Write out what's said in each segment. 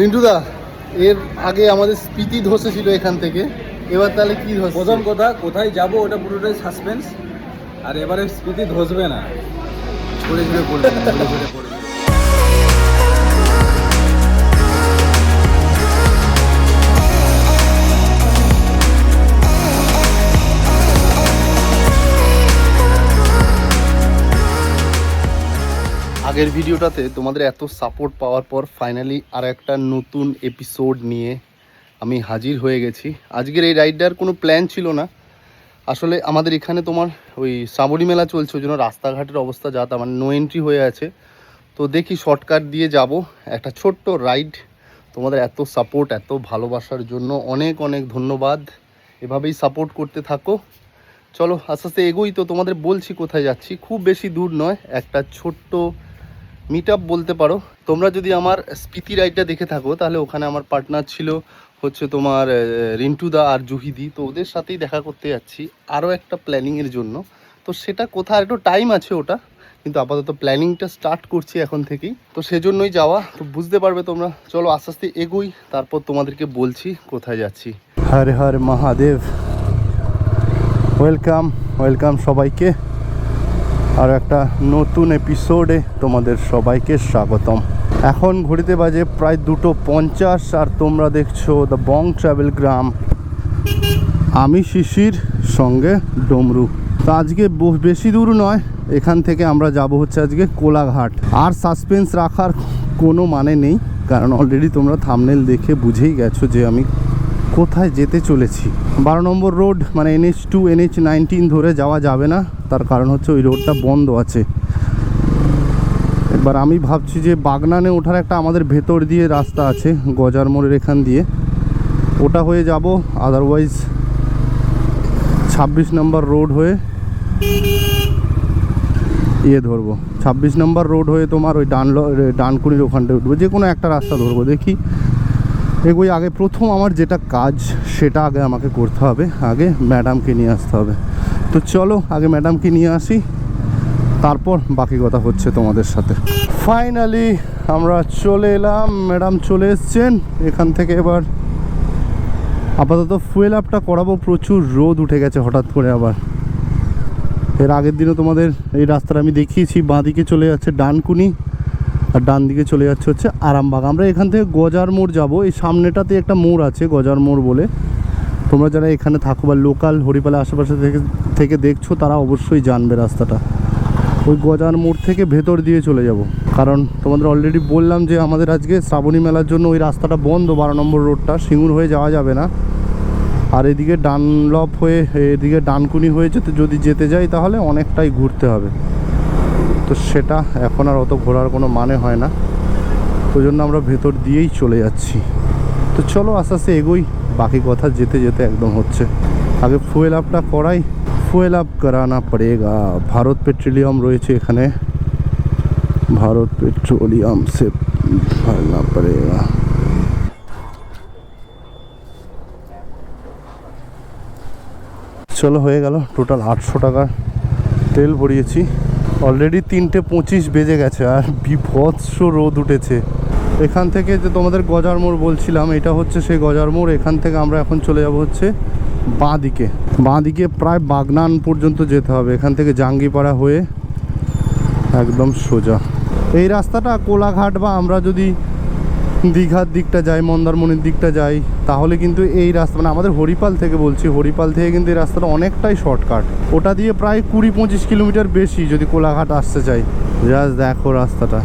রিন্টুদা, এর আগে আমাদের স্পিতি ধসে ছিল এখান থেকে, এবার তাহলে কি ধসছে? প্রথম কথা, কোথায় যাব ওটা পুরোটাই সাসপেন্স। আর এবারে স্পিতি ধসবে না, ছড়ে ছড়ে পড়বে, ছড়ে ছড়ে পড়বে। আগের ভিডিওটাতে তোমাদের এত সাপোর্ট পাওয়ার পর ফাইনালি আর একটা নতুন এপিসোড নিয়ে আমি হাজির হয়ে গেছি। আজকের এই রাইডটার কোনো প্ল্যান ছিল না আসলে। আমাদের এখানে তোমার ওই শ্রাবণী মেলা চলছে, ওই জন্য রাস্তাঘাটের অবস্থা যা তা মানে নো এন্ট্রি হয়ে আছে। তো দেখি শর্টকাট দিয়ে যাব, একটা ছোট্ট রাইড। তোমাদের এত সাপোর্ট, এত ভালোবাসার জন্য অনেক অনেক ধন্যবাদ। এভাবেই সাপোর্ট করতে থাকো। চলো আস্তে আস্তে এগোই। তো তোমাদের বলছি কোথায় যাচ্ছি, খুব বেশি দূর নয়, একটা ছোট্ট মিট আপ বলতে পারো। তোমরা যদি আমার স্পিতি রাইডটা দেখে থাকো তাহলে ওখানে আমার পার্টনার ছিল হচ্ছে তোমার রিন্টুদা আর জুহিদি। তো ওদের সাথেই দেখা করতে যাচ্ছি আরও একটা প্ল্যানিংয়ের জন্য। তো সেটা কোথায় একটু টাইম আছে ওটা, কিন্তু আপাতত প্ল্যানিংটা স্টার্ট করছি এখন থেকেই। তো সেজন্যই যাওয়া, তো বুঝতে পারবে তোমরা। চলো আস্তে আস্তে এগোই, তারপর তোমাদেরকে বলছি কোথায় যাচ্ছি। হর হর মহাদেব। ওয়েলকাম ওয়েলকাম সবাইকে, আর একটা নতুন এপিসোডে তোমাদের সবাইকে স্বাগতম। এখন ঘড়িতে বাজে প্রায় 2:50 আর তোমরা দেখছো দ্য বং ট্রাভেল গ্রাম। আমি শিশির, সঙ্গে ডমরু। তো আজকে বেশি দূর নয়, এখান থেকে আমরা যাব হচ্ছে আজকে কোলাঘাট। আর সাসপেন্স রাখার কোনো মানে নেই, কারণ অলরেডি তোমরা থাম্বনেল দেখে বুঝেই গেছো যে আমি কোথায় যেতে চলেছি। 12 নম্বর রোড মানে NH2 NH19 ধরে যাওয়া যাবে না, তার কারণ হচ্ছে ওই রোডটা বন্ধ আছে। এবার আমি ভাবছি যে বাগনানে ওঠার একটা আমাদের ভেতর দিয়ে রাস্তা আছে, গজার মোড়ের এখান দিয়ে, ওটা হয়ে যাব। আদারওয়াইজ 26 নম্বর রোড হয়ে ধরবো। 26 নম্বর রোড হয়ে তোমার ওই ডানকুনির ওখানটায় উঠবো, যে কোনো একটা রাস্তা ধরবো। দেখি এগোই। আগে প্রথম আমার যেটা কাজ সেটা আগে আমাকে করতে হবে, আগে ম্যাডামকে নিয়ে আসতে হবে। তো চলো আগে ম্যাডামকে নিয়ে আসি, তারপর বাকি কথা হচ্ছে তোমাদের সাথে। ফাইনালি আমরা চলে এলাম, ম্যাডাম চলে এসছেন। এখান থেকে এবার আপাতত ফুয়েল আপটা করাবো। প্রচুর রোদ উঠে গেছে হঠাৎ করে আবার। এর আগের দিনও তোমাদের এই রাস্তাটা আমি দেখিয়েছি, বাঁদিকে চলে যাচ্ছে ডানকুনি আর ডান দিকে চলে যাচ্ছে হচ্ছে আরামবাগ। আমরা এখান থেকে গজার মোড় যাবো। এই সামনেটাতে একটা মোড় আছে গজার মোড় বলে, তোমরা যারা এখানে থাকো বা লোকাল হরিপালের আশেপাশে থেকে দেখছো তারা অবশ্যই জানবে রাস্তাটা। ওই গজার মোড় থেকে ভেতর দিয়ে চলে যাব, কারণ তোমাদের অলরেডি বললাম যে আমাদের আজকে শ্রাবণী মেলার জন্য ওই রাস্তাটা বন্ধ। 12 নম্বর রোডটা সিঙ্গুর হয়ে যাওয়া যাবে না, আর এদিকে ডানলপ হয়ে এদিকে ডানকুনি হয়ে যদি যেতে যাই তাহলে অনেকটাই ঘুরতে হবে। তো সেটা এখন আর অত ঘোরার কোনো মানে হয় না, ওই জন্য আমরা ভেতর দিয়েই চলে যাচ্ছি। তো চলো আস্তে আস্তে এগোই, বাকি কথা যেতে যেতে একদম হচ্ছে। আগে ফুয়েল আপটা করাই, ফুয়েল আপ করানা পড়েগা। ভারত পেট্রোলিয়াম রয়েছে এখানে, ভারত পেট্রোলিয়াম সে ভরনা পড়েগা। চলো হয়ে গেল, টোটাল 800 টাকা তেল ভরিয়েছি। অলরেডি 3:25 বেজে গেছে আর বিভৎস রোদ উঠেছে। এখান থেকে যে তোমাদের গজার মোড় বলছিলাম, এটা হচ্ছে সেই গজার মোড়। এখান থেকে আমরা এখন চলে যাব হচ্ছে বাঁদিকে প্রায় বাগনান পর্যন্ত যেতে হবে। এখান থেকে জাঙ্গিপাড়া হয়ে একদম সোজা এই রাস্তাটা কোলাঘাট, বা আমরা যদি দীঘার দিকটা যাই, মন্দারমণির দিকটা যাই, তাহলে কিন্তু এই রাস্তা মানে আমাদের হরিপাল থেকে বলছি, হরিপাল থেকে কিন্তু এই রাস্তাটা অনেকটাই শর্টকাট। ওটা দিয়ে প্রায় 20-25 কিলোমিটার বেশি যদি কোলাঘাট আসতে চাই। জাস্ট দেখো রাস্তাটা,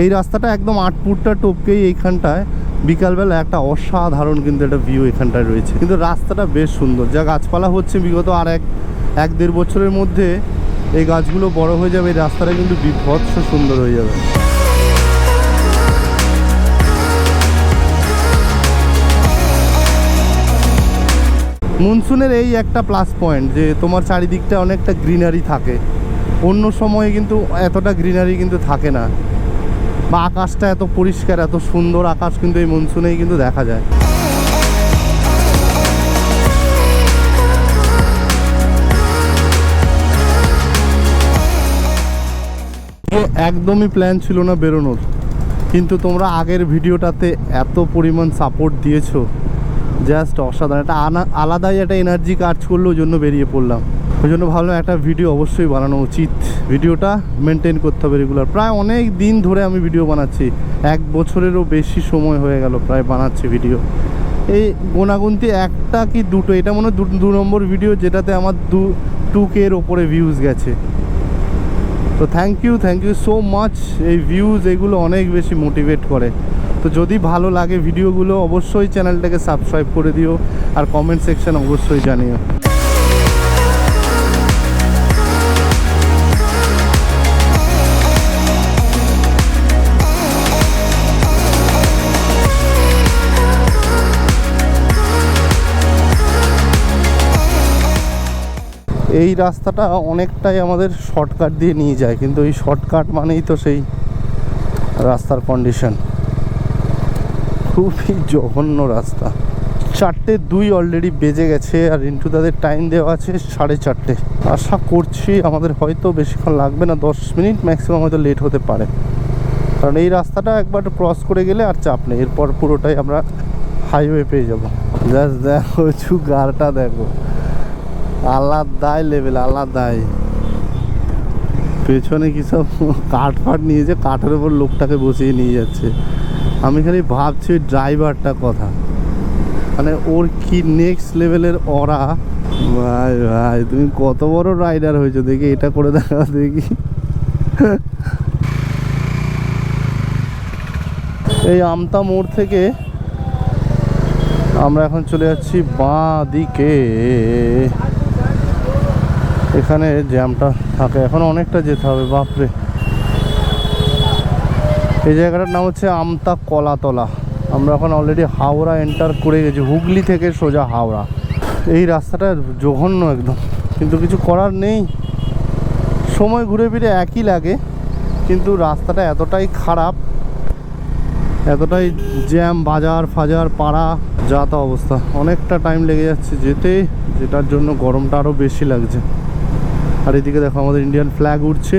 এই রাস্তাটা একদম আটপুরটা টপকেই এইখানটায় বিকালবেলা একটা অসাধারণ কিন্তু একটা ভিউ এখানটায় রয়েছে। কিন্তু রাস্তাটা বেশ সুন্দর, যা গাছপালা হচ্ছে বিগত আর 1-1.5 বছরের মধ্যে এই গাছগুলো বড় হয়ে যাবে, এই রাস্তাটা কিন্তু বিভৎস সুন্দর হয়ে যাবে। মনসুনের এই একটা প্লাস পয়েন্ট যে তোমার চারিদিকটা অনেকটা গ্রিনারি থাকে, অন্য সময়ে কিন্তু এতটা গ্রিনারি কিন্তু থাকে না, বা আকাশটা এত পরিষ্কার, এত সুন্দর আকাশ কিন্তু এই মনসুনেই কিন্তু দেখা যায়। একদমই প্ল্যান ছিল না বেরোনোর, কিন্তু তোমরা আগের ভিডিওটাতে এত পরিমাণ সাপোর্ট দিয়েছো, জাস্ট অসাধারণ। একটা আলাদাই একটা এনার্জি কাজ করলো, ওই জন্য বেরিয়ে পড়লাম। ওই জন্য ভাবলাম একটা ভিডিও অবশ্যই বানানো উচিত, ভিডিওটা মেনটেন করতে হবে রেগুলার। প্রায় অনেক দিন ধরে আমি ভিডিও বানাচ্ছি, 1 বছরেরও বেশি সময় হয়ে গেল প্রায় বানাচ্ছি ভিডিও। এই গোনাগুনতি একটা কি দুটো, এটা মনে হয় 2 নম্বর ভিডিও যেটাতে আমার 2K এর ওপরে ভিউজ গেছে। তো থ্যাংক ইউ সো মাচ। এই ভিউজ এগুলো অনেক বেশি মোটিভেট করে। তো যদি ভালো লাগে ভিডিওগুলো অবশ্যই চ্যানেলটাকে সাবস্ক্রাইব করে দিও, আর কমেন্ট সেকশন অবশ্যই জানিও। এই রাস্তাটা অনেকটাই আমাদের শর্টকাট দিয়ে নিয়ে যায়, কিন্তু এই শর্টকাট মানেই তো সেই রাস্তার কন্ডিশন খুবই জঘন্য রাস্তা। 4:02 অলরেডি বেজে গেছে, আর রিন্টু তাদের টাইম দেওয়া আছে 4:30। আশা করছি আমাদের হয়তো বেশিক্ষণ লাগবে না, 10 মিনিট ম্যাক্সিমাম হয়তো লেট হতে পারে, কারণ এই রাস্তাটা একবার ক্রস করে গেলে আর চাপ নেই, এরপর পুরোটাই আমরা হাইওয়ে পেয়ে যাবো। জাস্ট দেখো গাড়টা দেখো, আলাদাই লেভেল, আলাদাই। পেছনে কি সব কাঠ ফাট নিয়েছে, কাঠের ওপর লোকটাকে বসিয়ে নিয়ে যাচ্ছে। আমি খালি ভাবছি ওই ড্রাইভারটা কথা, মানে ওর কি নেক্সট লেভেলের ওরা। ভাই ভাই তুমি কত বড় রাইডার হয়েছো দেখি, এটা করে দেখা দেখি। এই আমতা মোড় থেকে আমরা এখন চলে যাচ্ছি বাঁ দিকে। এখানে জ্যামটা থাকে, এখন অনেকটা যেতে হবে, বাপরে। এই জায়গাটার নাম হচ্ছে আমতা কলাতলা। আমরা এখন অলরেডি হাওড়া এন্টার করে গেছি, হুগলি থেকে সোজা হাওড়া। এই রাস্তাটা জঘন্য একদম, কিন্তু কিছু করার নেই, সময় ঘুরে ফিরে একই লাগে, কিন্তু রাস্তাটা এতটাই খারাপ, এতটাই জ্যাম, বাজার ফাজার পাড়া, যা তা অবস্থা। অনেকটা টাইম লেগে যাচ্ছে যেতে, যেটার জন্য গরমটা আরও বেশি লাগছে। আর এদিকে দেখো আমাদের ইন্ডিয়ান ফ্ল্যাগ উঠছে,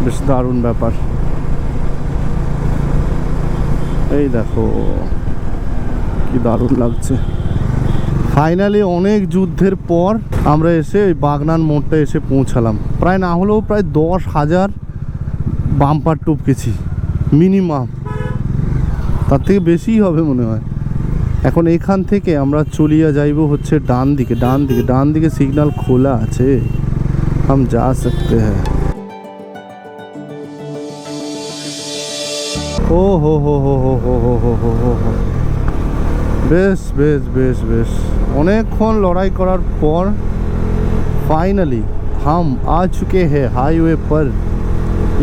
বেশ দারুণ ব্যাপার। এই দেখো কি দারুণ লাগছে। ফাইনালি অনেক যুদ্ধের পর আমরা এসে ওই বাগনান মোড়টা এসে পৌঁছালাম। প্রায় না হলেও প্রায় 10,000 বাম্পার টপকেছি মিনিমাম, তার থেকে বেশিই হবে মনে হয়। এখন এখান থেকে আমরা চলিয়া যাইব হচ্ছে ডান দিকে। ডান দিকে সিগন্যাল খোলা আছে, হাম যা সকতে হ্যাঁ। ও হো হো হো হো হো হো হো হো হো হো, বেশ বেশ বেশ বেশ অনেকক্ষণ লড়াই করার পর ফাইনালি হাম আ চুকে হ্যাঁ হাইওয়ে পর।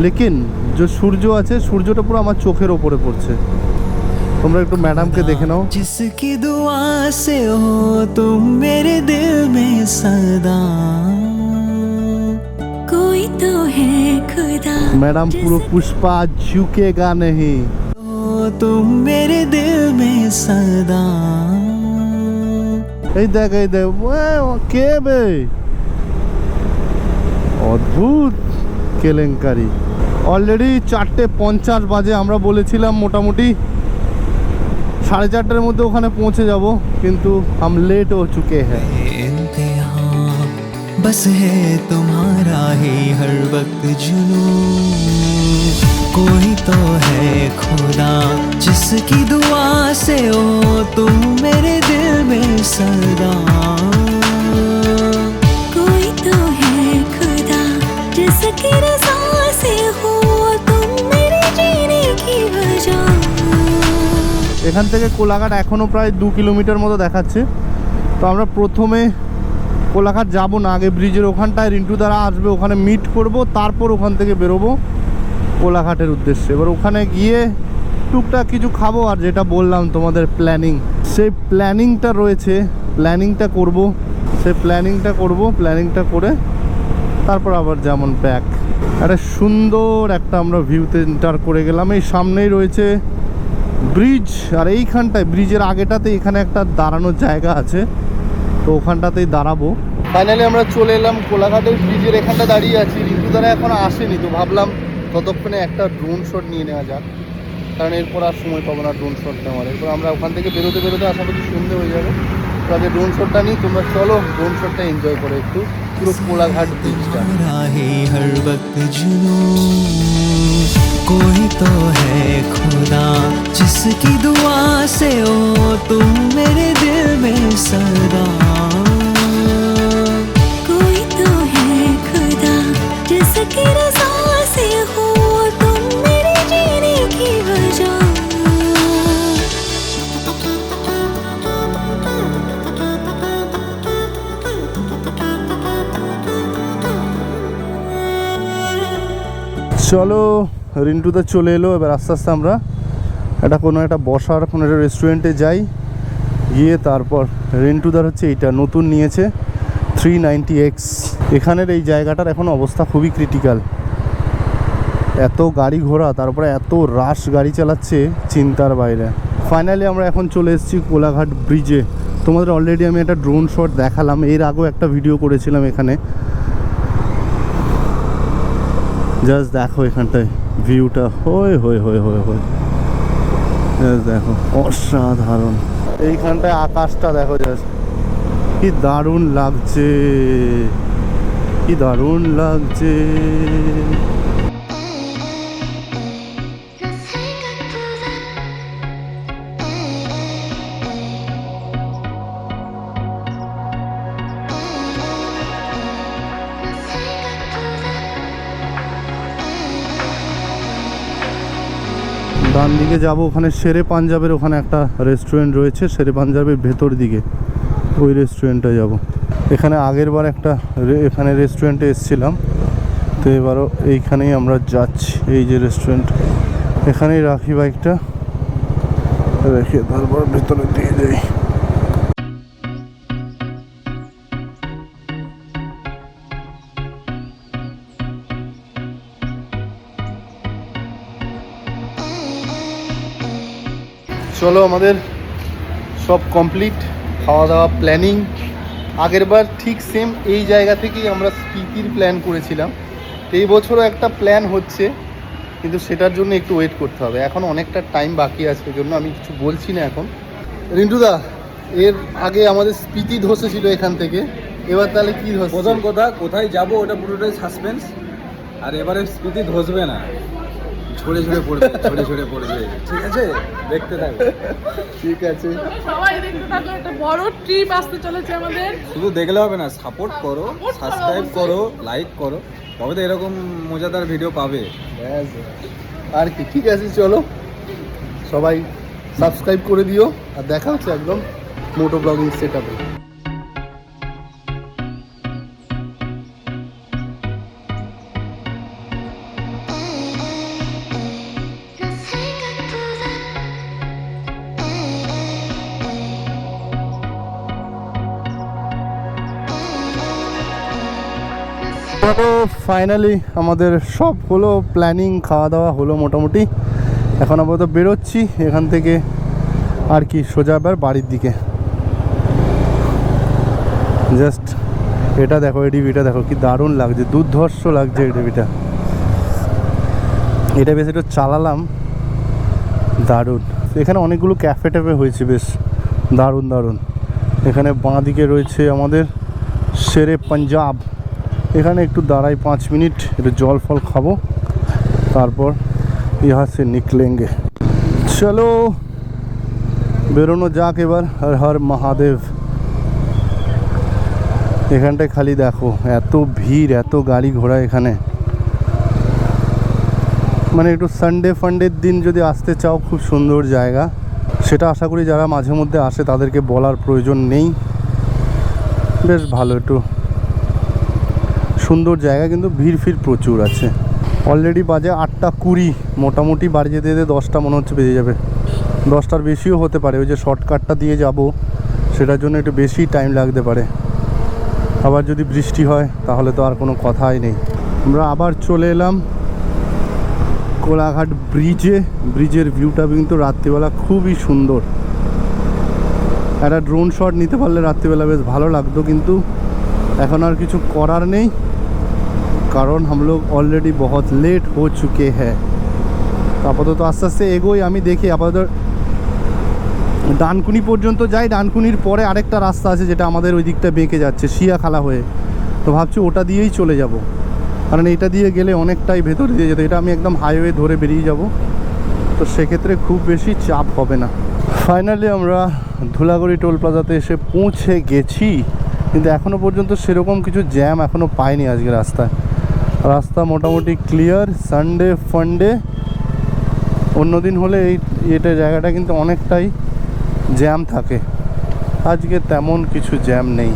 লেকিন যে সূর্য আছে, সূর্যটা পুরো আমার চোখের ওপরে পড়ছে। তোমরা একটু ম্যাডামকে দেখে নাও। जिसकी दुआ से हो तुम मेरे दिल में सदा, कोई तो है खुदा। मैडम पूरा पुष्पा झुकेगा नहीं, हो तुम मेरे दिल में सदा। এই দেখ কে বে, অদ্ভুত কেলেঙ্কারি। অলরেডি 4:50 বাজে, আমরা বলেছিলাম মোটামুটি 4:30-এর মধ্যে ওখানে পৌঁছে যাব, কিন্তু हम लेट हो चुके हैं। इंतहा बस है तुम्हारा ही हर वक्त जुनून, कोई तो है खुदा जिसकी दुआ से हो तुम मेरे दिल में सदा, कोई तो है खुदा जिसकी रज़ा से हो तुम मेरे जीने की वजह। এখান থেকে কোলাঘাট এখনও প্রায় 2 কিলোমিটার মতো দেখাচ্ছে। তো আমরা প্রথমে কোলাঘাট যাব না, আগে ব্রিজের ওখানটায় রিন্টু দ্বারা আসবে, ওখানে মিট করব, তারপর ওখান থেকে বেরোবো কোলাঘাটের উদ্দেশ্যে। এবার ওখানে গিয়ে টুকটাক কিছু খাবো, আর যেটা বললাম তোমাদের প্ল্যানিং, সেই প্ল্যানিংটা রয়েছে, প্ল্যানিংটা করব, সেই প্ল্যানিংটা করে তারপর আবার যেমন ব্যাক। একটা সুন্দর একটা আমরা ভিউতে এন্টার করে গেলাম। এই সামনেই রয়েছে ব্রিজ, আর এইখানটায় ব্রিজের আগেটাতে এখানে একটা দাঁড়ানোর জায়গা আছে, তো ওখানটাতেই দাঁড়াবো। ফাইনালি আমরা চলে এলাম কোলাঘাটের ব্রিজের এখানটা দাঁড়িয়ে আছি। রিন্টু দ্বারা এখন আসেনি, তো ভাবলাম ততক্ষণে একটা ড্রোন শট নিয়ে নেওয়া যাক, কারণ এরপর আর সময় পাবো না ড্রোন শট নেওয়ার। এরপর আমরা ওখান থেকে বেরোতে বেরোতে আশা করি সন্ধে হয়ে যাবে। তো আগে ড্রোন শটটা নিই, তোমরা চলো ড্রোন শটটা এনজয় করো একটু, পুরো কোলাঘাট ব্রিজটা। हर वक्त जुनून कोई तो है खुदा जिसकी दुआ से हो तुम मेरे दिल में सदा। कोई तो है खुदा जिसकी रज़ा से हो तुम मेरे जीने की वजह। চলো রিন্টুতে চলে এলো। এবার আস্তে আস্তে আমরা কোনো একটা বসার কোনো একটা রেস্টুরেন্টে যাই, গিয়ে তারপর রিন্টুদার হচ্ছে এইটা নতুন নিয়েছে 390X। এখানের এই জায়গাটার এখন অবস্থা খুবই ক্রিটিক্যাল, এত গাড়ি ঘোড়া, তারপরে এত রাশ গাড়ি চালাচ্ছে চিন্তার বাইরে। ফাইনালি আমরা এখন চলে এসেছি কোলাঘাট ব্রিজে। তোমাদের অলরেডি আমি একটা ড্রোন শট দেখালাম, এর আগেও একটা ভিডিও করেছিলাম এখানে। জাস্ট দেখো এখানটায় ভিউটা, হয়ে হয়ে হয়ে হয়ে হয়ে জাস্ট দেখো, অসাধারণ। এইখানটায় আকাশটা দেখো, জাস্ট কি দারুণ লাগছে, কি দারুণ লাগছে। ডান দিকে যাবো, ওখানে শেরে পাঞ্জাবের ওখানে একটা রেস্টুরেন্ট রয়েছে, শেরে পাঞ্জাবের ভেতর দিকে ওই রেস্টুরেন্টে যাব। এখানে আগের বার একটা এখানে রেস্টুরেন্টে এসেছিলাম, তো এবারও এইখানেই আমরা যাচ্ছি। এই যে রেস্টুরেন্ট, এখানেই রাখি বাইকটা, রেখে তারপর ভেতরে দিয়ে যাই। চলো আমাদের সব কমপ্লিট, খাওয়া দাওয়া প্ল্যানিং। আগেরবার ঠিক সেম এই জায়গা থেকেই আমরা স্পিতির প্ল্যান করেছিলাম। এই বছরও একটা প্ল্যান হচ্ছে, কিন্তু সেটার জন্য একটু ওয়েট করতে হবে, এখন অনেকটা টাইম বাকি আছে, ওই জন্য আমি কিছু বলছি না এখন। রিন্টুদা, এর আগে আমাদের স্পিতি ধসেছিল এখান থেকে, এবার তাহলে কি ধসছে? প্রথম কথা, কোথায় যাব ওটা পুরোটাই সাসপেন্স। আর এবারে স্পিতি ধসবে না, ছড়ে ছড়ে পড়বে, ছড়ে ছড়ে পড়বে, ঠিক আছে? দেখতে থাকবে। ঠিক আছে, সবাই দেখতে থাকো, একটা বড় ট্রিপ আসতে চলেছে আমাদের। শুধু দেখলে হবে না, সাপোর্ট করো, সাবস্ক্রাইব করো, লাইক করো, তবে তো এরকম মজাদার ভিডিও পাবে। ব্যাস, আর কি। ঠিক আছে, চলো সবাই সাবস্ক্রাইব করে দিও, আর দেখা হচ্ছে একদম মোটো ব্লগিং সেটআপে। ফাইনালি আমাদের সব হলো, প্ল্যানিং, খাওয়া দাওয়া হলো মোটামুটি। এখন আপাতত বেরোচ্ছি এখান থেকে, আর কি সোজা আবার বাড়ির দিকে। জাস্ট এটা দেখো, এই টিভিটা দেখো কি দারুণ লাগছে, দুর্ধর্ষ লাগছে এই টিভিটা। এটা বেশ একটু চালালাম, দারুণ। এখানে অনেকগুলো ক্যাফে ট্যাফে হয়েছে, বেশ দারুণ দারুণ। এখানে বাঁ দিকে রয়েছে আমাদের শেরে পাঞ্জাব, এখানে একটু দাঁড়াই 5 মিনিট, একটু জল ফল খাবো, তারপর ইহা সে নিকলেঙ্গে। চলো বেরোনো যাক এবার। হর হর মহাদেব। এখানটায় খালি দেখো এত ভিড়, এত গাড়ি ঘোড়া এখানে। মানে একটু সানডে ফান্ডের দিন যদি আসতে চাও, খুব সুন্দর জায়গা। সেটা আশা করি যারা মাঝে মধ্যে আসে তাদেরকে বলার প্রয়োজন নেই, বেশ ভালো, একটু সুন্দর জায়গা, কিন্তু ভিড় ফির প্রচুর আছে। অলরেডি বাজে 8:20, মোটামুটি বাড়ি যেতে যেতে 10টা মনে হচ্ছে বেজে যাবে, 10টার বেশিও হতে পারে। ওই যে শর্টকাটটা দিয়ে যাব, সেটার জন্য একটু বেশি টাইম লাগতে পারে। আবার যদি বৃষ্টি হয় তাহলে তো আর কোনো কথাই নেই। আমরা আবার চলে এলাম কোলাঘাট ব্রিজে। ব্রিজের ভিউটা কিন্তু রাত্রিবেলা খুবই সুন্দর। একটা ড্রোন শট নিতে পারলে রাত্রিবেলা বেশ ভালো লাগতো, কিন্তু এখন আর কিছু করার নেই। কারণ हम लोग ऑलरेडी बहुत लेट हो चुके हैं। তো আপাতত আস্তে আস্তে এগোই, আমি দেখি আপাতত ডানকুনি পর্যন্ত যাই। ডানকুনির পরে আরেকটা রাস্তা আছে যেটা আমাদের ওই দিকটা বেঁকে যাচ্ছে শিয়াখালা হয়ে, তো ভাবছি ওটা দিয়েই চলে যাব, কারণ এটা দিয়ে গেলে অনেকটাই ভেতর দিয়ে যেত। এটা আমি একদম হাইওয়ে ধরে বেরিয়ে যাব, তো সেক্ষেত্রে খুব বেশি চাপ হবে না। ফাইনালি আমরা ধুলাগড়ি টোল প্লাজাতে এসে পৌঁছে গেছি, কিন্তু এখনও পর্যন্ত সেরকম কিছু জ্যাম এখনও পাইনি আজকে রাস্তায়। রাস্তা মোটামুটি ক্লিয়ার। সানডে ফান্ডে অন্যদিন হলে এটা জায়গাটা কিন্তু অনেকটাই জ্যাম থাকে, আজকে তেমন কিছু জ্যাম নেই।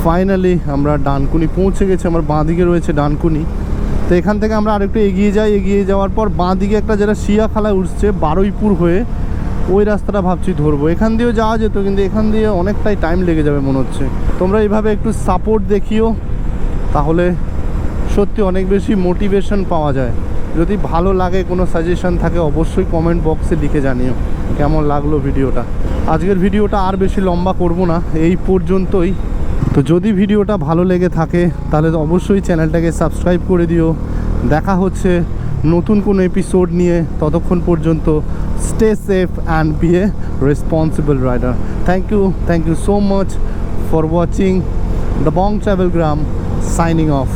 ফাইনালি আমরা ডানকুনি পৌঁছে গেছি। আমার বাঁ দিকে রয়েছে ডানকুনি, তো এখান থেকে আমরা আরেকটু এগিয়ে যাই। এগিয়ে যাওয়ার পর বাঁ দিকে একটা যেটা শিয়াখালা উঠছে বারুইপুর হয়ে, ওই রাস্তাটা ভাবছি ধরবো। এখান দিয়েও যাওয়া যেত, কিন্তু এখান দিয়ে অনেকটাই টাইম লেগে যাবে মনে হচ্ছে। তোমরা এইভাবে একটু সাপোর্ট দেখিও, তাহলে সত্যি অনেক বেশি মোটিভেশন পাওয়া যায়। যদি ভালো লাগে, কোনো সাজেশন থাকে, অবশ্যই কমেন্ট বক্সে লিখে জানিও কেমন লাগলো ভিডিওটা। আজকের ভিডিওটা আর বেশি লম্বা করব না, এই পর্যন্তই। তো যদি ভিডিওটা ভালো লেগে থাকে তাহলে তো অবশ্যই চ্যানেলটাকে সাবস্ক্রাইব করে দিও। দেখা হচ্ছে নতুন কোনো এপিসোড নিয়ে, ততক্ষণ পর্যন্ত stay safe and be a responsible rider. Thank you so much for watching the Bong Travelgram, signing of.